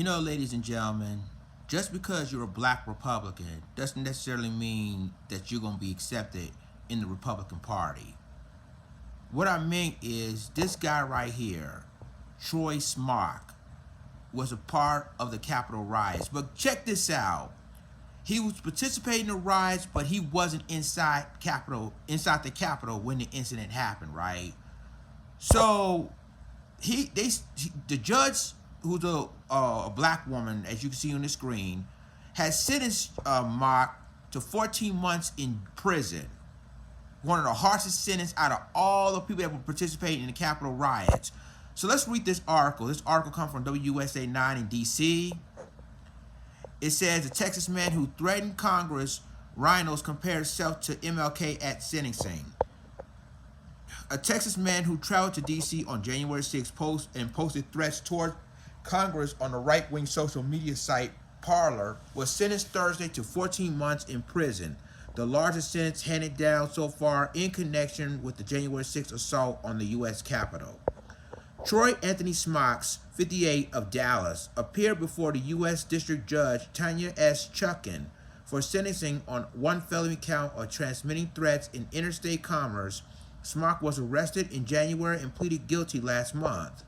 Ladies and gentlemen, just because you're a black Republican doesn't necessarily mean that you're going to be accepted in the Republican Party. What I mean is this guy right here, Troy Smock, was a part of the Capitol Riots. But check this out. He was participating in the riots, but he wasn't inside the Capitol when the incident happened, right? So the judge, who's a black woman, as you can see on the screen, has sentenced Mock to 14 months in prison. One of the harshest sentences out of all the people that were participating in the Capitol riots. So let's read this article. This article comes from WUSA 9 in D.C. It says, a Texas man who threatened Congress rhinos compared himself to MLK at sentencing. A Texas man who traveled to D.C. on January 6th posted threats toward Congress on the right-wing social media site Parler was sentenced Thursday to 14 months in prison, the largest sentence handed down so far in connection with the January 6th assault on the U.S. Capitol. Troy Anthony Smocks, 58, of Dallas, appeared before the U.S. District Judge Tanya S. Chuckin for sentencing on one felony count of transmitting threats in interstate commerce. Smock was arrested in January and pleaded guilty last month.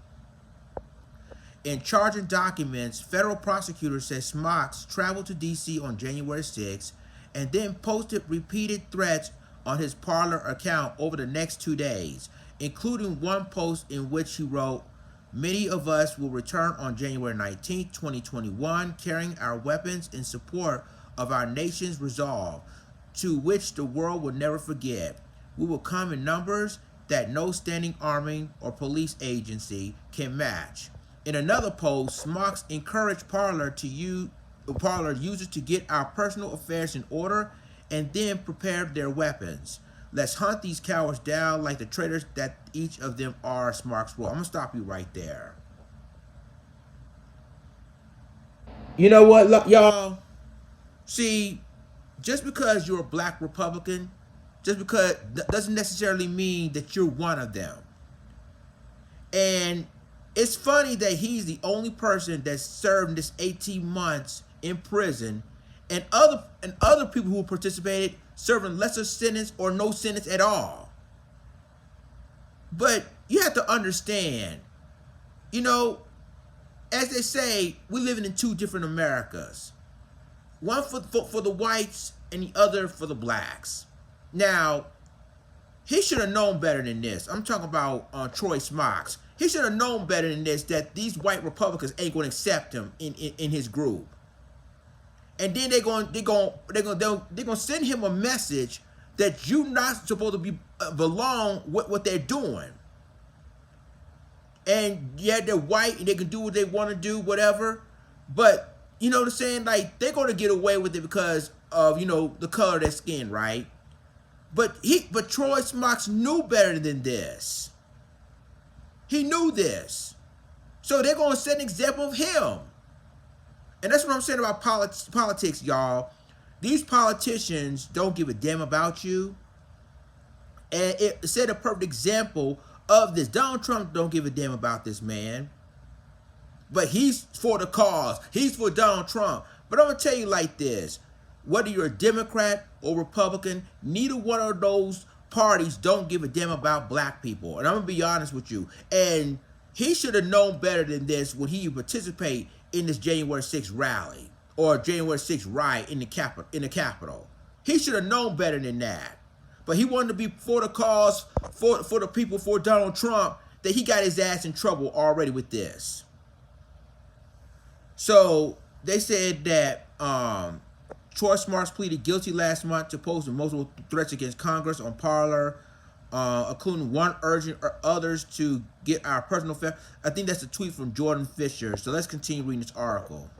In charging documents, federal prosecutors said Smocks traveled to D.C. on January 6 and then posted repeated threats on his Parler account over the next 2 days, including one post in which he wrote, "Many of us will return on January 19, 2021, carrying our weapons in support of our nation's resolve, to which the world will never forget. We will come in numbers that no standing army or police agency can match." In another post, Smocks encouraged Parler users to get our personal affairs in order and then prepare their weapons. "Let's hunt these cowards down like the traitors that each of them are," Smocks wrote. I'm going to stop you right there. You know what, y'all? See, just because you're a black Republican, doesn't necessarily mean that you're one of them. And it's funny that he's the only person that served this 18 months in prison, and other people who participated serving lesser sentence or no sentence at all. But you have to understand, as they say, we're living in two different Americas. One for the whites and the other for the blacks. Now, he should have known better than this. I'm talking about Troy Smocks. He should have known better than this, that these white Republicans ain't going to accept him in his group. And then they're going to send him a message that you're not supposed to belong with what they're doing. And yeah, they're white and they can do what they want to do, whatever. But you know what I'm saying? Like, they're going to get away with it because of, the color of their skin, right? But Troy Smocks knew better than this. He knew this. So they're going to set an example of him. And that's what I'm saying about politics, y'all. These politicians don't give a damn about you. And it set a perfect example of this. Donald Trump don't give a damn about this man. But he's for the cause. He's for Donald Trump. But I'm going to tell you like this. Whether you're a Democrat or Republican, neither one of those parties don't give a damn about black people. And I'm going to be honest with you. And he should have known better than this when he participated in this January 6th rally or January 6th riot in the Capitol. He should have known better than that. But he wanted to be for the cause, for the people, for Donald Trump, that he got his ass in trouble already with this. So they said that Troy Smocks pleaded guilty last month to posting multiple threats against Congress on Parler, including one urging others to get our personal affairs. I think that's a tweet from Jordan Fisher. So let's continue reading this article.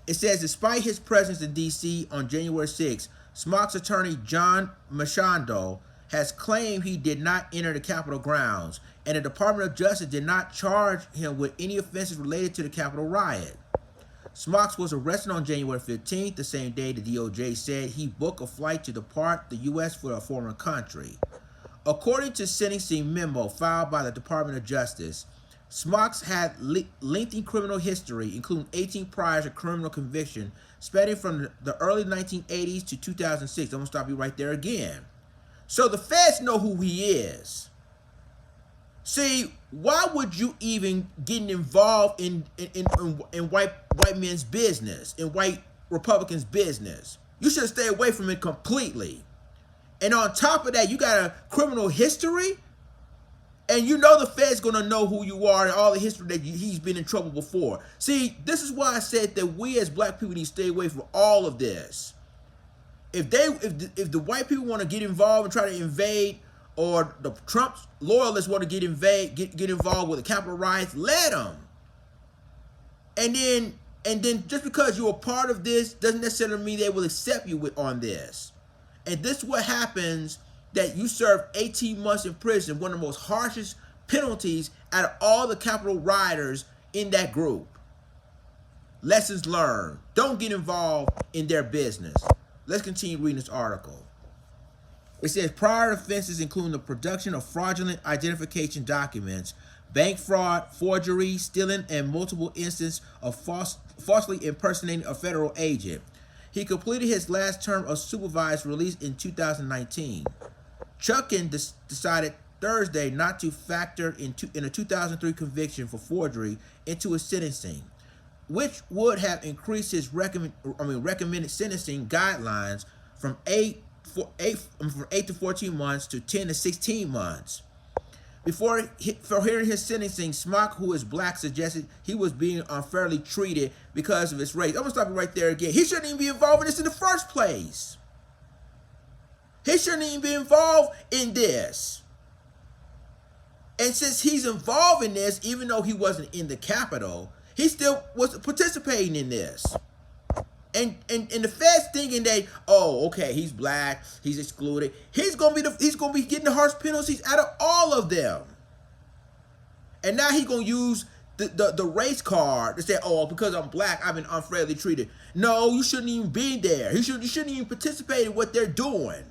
It says, despite his presence in D.C. on January 6, Smocks' attorney John Machado has claimed he did not enter the Capitol grounds, and the Department of Justice did not charge him with any offenses related to the Capitol riot. Smocks was arrested on January 15th, the same day the DOJ said he booked a flight to depart the U.S. for a foreign country. According to sentencing memo filed by the Department of Justice, Smocks had lengthy criminal history, including 18 priors of criminal conviction, spanning from the early 1980s to 2006. I'm going to stop you right there again. So the feds know who he is. See, why would you even get involved in white men's business, in white Republicans' business? You should stay away from it completely. And on top of that, you got a criminal history, and you know the Fed's gonna know who you are and all the history that he's been in trouble before. See, this is why I said that we as black people need to stay away from all of this. If the white people want to get involved and try to invade, or the Trump loyalists want to get involved with the Capitol Riots, let them. And then just because you're a part of this doesn't necessarily mean they will accept you on this. And this is what happens, that you serve 18 months in prison, one of the most harshest penalties out of all the Capitol rioters in that group. Lessons learned. Don't get involved in their business. Let's continue reading this article. It says prior offenses including the production of fraudulent identification documents, bank fraud, forgery, stealing, and multiple instances of falsely impersonating a federal agent. He completed his last term of supervised release in 2019. Chuckin decided Thursday not to factor in a 2003 conviction for forgery into his sentencing, which would have increased his recommended sentencing guidelines from 8 to 14 months to 10 to 16 months. For hearing his sentencing, Smock, who is black, suggested he was being unfairly treated because of his race. I'm going to stop you right there again. He shouldn't even be involved in this in the first place. He shouldn't even be involved in this. And since he's involved in this, even though he wasn't in the Capitol, he still was participating in this. And the feds thinking that, oh, okay, he's black, he's excluded. He's gonna be getting the harsh penalties out of all of them. And now he's gonna use the race card to say, oh, because I'm black, I've been unfairly treated. No, you shouldn't even be there. You shouldn't even participate in what they're doing.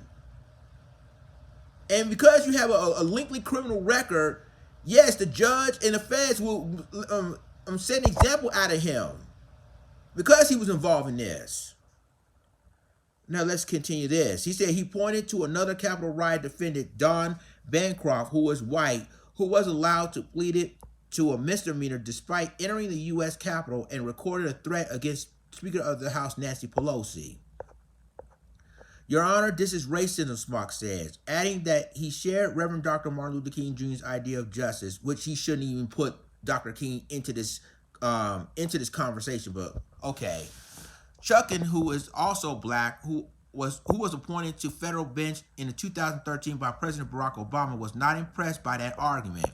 And because you have a lengthy criminal record, yes, the judge and the feds will set an example out of him because he was involved in this. Now let's continue this. He said he pointed to another Capitol riot defendant, Don Bancroft, who was white, who was allowed to plead to a misdemeanor despite entering the U.S. Capitol and recorded a threat against Speaker of the House Nancy Pelosi. Your Honor, this is racism, Smock says, adding that he shared Reverend Dr. Martin Luther King Jr.'s idea of justice, which he shouldn't even put Dr. King into this conversation. But okay, Chuckin, who is also black, who was appointed to federal bench in 2013 by President Barack Obama, was not impressed by that argument.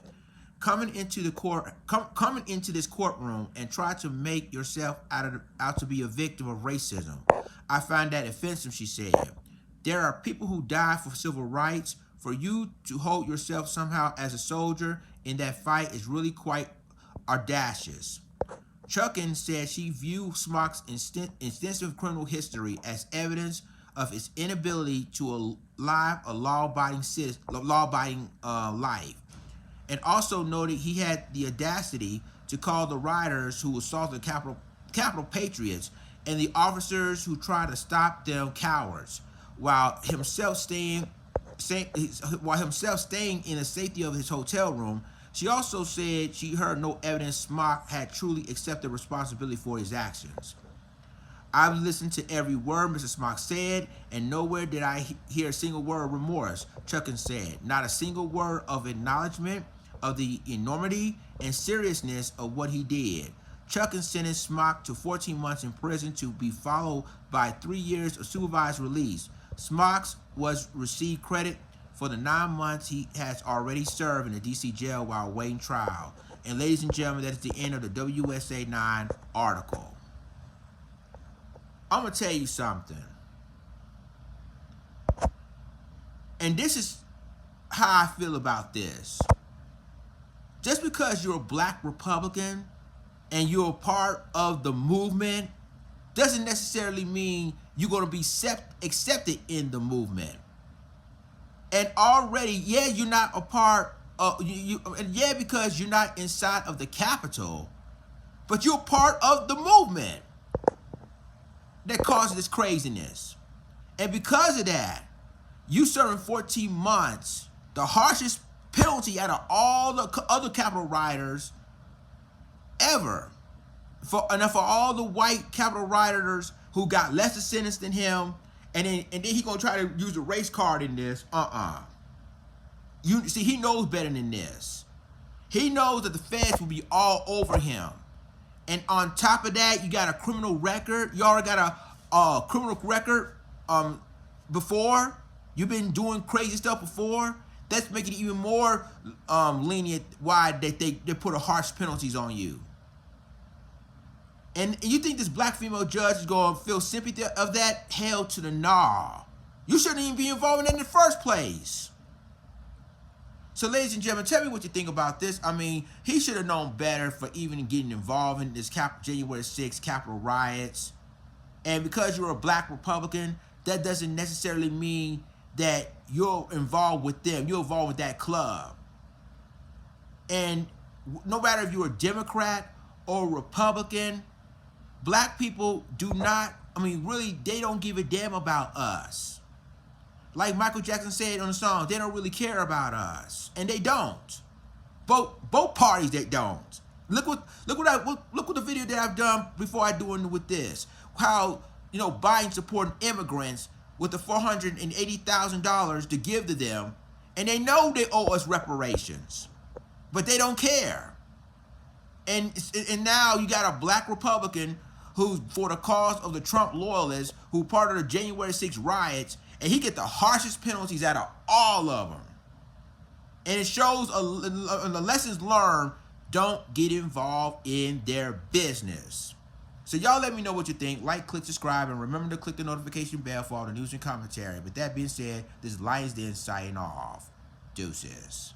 Coming into this courtroom and try to make yourself out to be a victim of racism. I find that offensive, she said. There are people who die for civil rights. For you to hold yourself somehow as a soldier in that fight is really quite audacious. Chuckin said she viewed Smock's extensive criminal history as evidence of his inability to live a law-abiding life, and also noted he had the audacity to call the rioters who assaulted Capitol patriots and the officers who tried to stop them cowards, while himself staying in the safety of his hotel room. She also said she heard no evidence Smock had truly accepted responsibility for his actions. I've listened to every word Mr. Smock said, and nowhere did I hear a single word of remorse, Chuckin said. Not a single word of acknowledgement of the enormity and seriousness of what he did. Chuckin sentenced Smock to 14 months in prison to be followed by 3 years of supervised release. Smock received credit for the 9 months he has already served in the D.C. jail while awaiting trial. And ladies and gentlemen, that is the end of the WSA 9 article. I'm going to tell you something. And this is how I feel about this. Just because you're a black Republican and you're a part of the movement doesn't necessarily mean you're going to be accepted in the movement. And already, yeah, you're not a part yeah, because you're not inside of the Capitol, but you're part of the movement that caused this craziness. And because of that, you serving 14 months, the harshest penalty out of all the other Capitol rioters ever. For all the white Capitol rioters who got lesser sentence than him, and then he gonna try to use a race card in this. You see, he knows better than this. He knows that the feds will be all over him. And on top of that, you got a criminal record. You already got a criminal record before. You've been doing crazy stuff before. That's making it even more lenient why they put a harsh penalties on you. And you think this black female judge is going to feel sympathy of that? Hell to the nah. You shouldn't even be involved in it in the first place. So, ladies and gentlemen, tell me what you think about this. I mean, he should have known better for even getting involved in this January 6th Capitol riots. And because you're a black Republican, that doesn't necessarily mean that you're involved with them. You're involved with that club. And no matter if you're a Democrat or a Republican, black people do not, really, they don't give a damn about us. Like Michael Jackson said on the song, they don't really care about us. And they don't. Both parties, they don't. Look what the video that I've done before I do it with this. How, Biden supporting immigrants with the $480,000 to give to them, and they know they owe us reparations, but they don't care. And now you got a black Republican who's for the cause of the Trump loyalists, who part of the January 6th riots, and he get the harshest penalties out of all of them. And it shows the lessons learned: don't get involved in their business. So y'all let me know what you think. Like, click, subscribe, and remember to click the notification bell for all the news and commentary. But that being said, this is Lions Den signing off. Deuces.